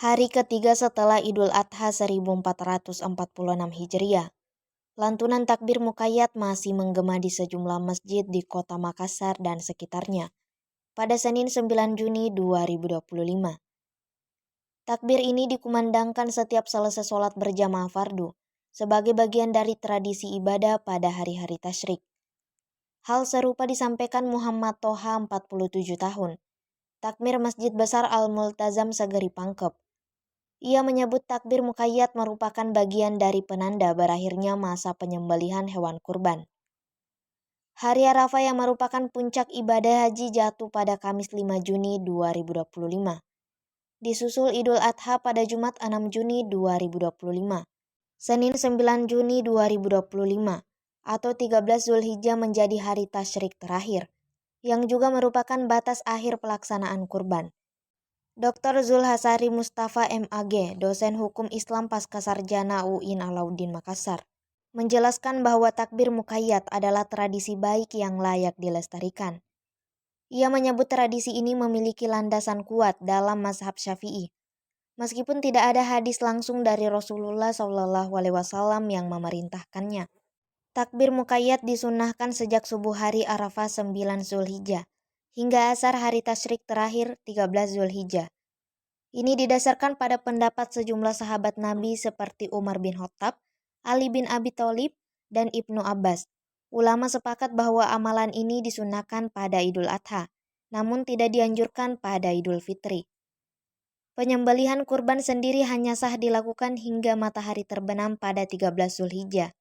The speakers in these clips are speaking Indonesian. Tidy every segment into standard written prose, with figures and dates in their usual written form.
Hari ketiga setelah Idul Adha 1446 Hijriah, lantunan takbir muqayyad masih menggema di sejumlah masjid di kota Makassar dan sekitarnya pada Senin 9 Juni 2025. Takbir ini dikumandangkan setiap selesai sholat berjamaah fardu sebagai bagian dari tradisi ibadah pada hari-hari tasyrik. Hal serupa disampaikan Muhammad Toha 47 tahun, takmir Masjid Besar Al-Multazam Segeri Pangkep. Ia menyebut takbir muqayyad merupakan bagian dari penanda berakhirnya masa penyembelihan hewan kurban. Hari Arafah yang merupakan puncak ibadah haji jatuh pada Kamis 5 Juni 2025. Disusul Idul Adha pada Jumat 6 Juni 2025. Senin 9 Juni 2025 atau 13 Zulhijjah menjadi hari tasyrik terakhir, yang juga merupakan batas akhir pelaksanaan kurban. Dr. Zulhasari Mustafa MAG, dosen hukum Islam Pascasarjana UIN Alauddin Makassar, menjelaskan bahwa takbir muqayyad adalah tradisi baik yang layak dilestarikan. Ia menyebut tradisi ini memiliki landasan kuat dalam mazhab Syafi'i, meskipun tidak ada hadis langsung dari Rasulullah SAW yang memerintahkannya. Takbir muqayyad disunnahkan sejak subuh hari Arafah 9 Zulhijjah hingga asar hari tasyrik terakhir 13 Zulhijjah. Ini didasarkan pada pendapat sejumlah sahabat Nabi seperti Umar bin Khattab, Ali bin Abi Thalib, dan Ibnu Abbas. Ulama sepakat bahwa amalan ini disunnahkan pada Idul Adha, namun tidak dianjurkan pada Idul Fitri. Penyembelihan kurban sendiri hanya sah dilakukan hingga matahari terbenam pada 13 Zulhijjah.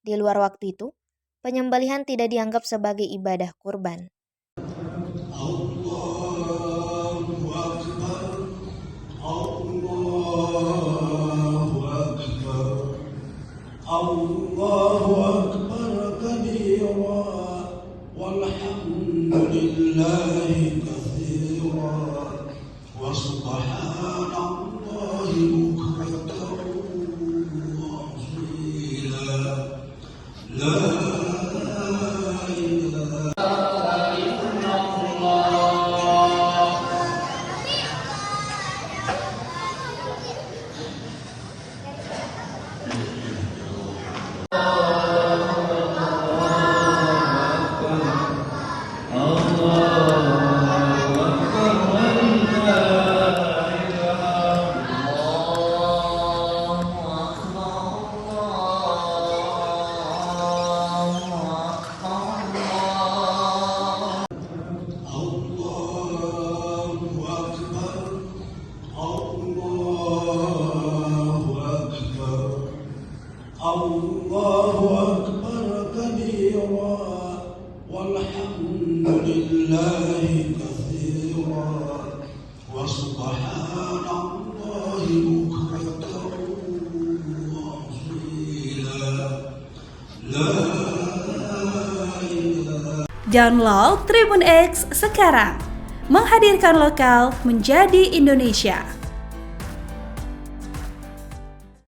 Di luar waktu itu, penyembelihan tidak dianggap sebagai ibadah kurban. Allahu Akbar kabira walhamdulillahi katsira wa subhanallahi bukratan wa asila la Allahu Akbar kabira walhamdulillahi katsira wa subhanallahi bukratan wa asila la ilaha. Download Tribun X sekarang, menghadirkan lokal menjadi Indonesia.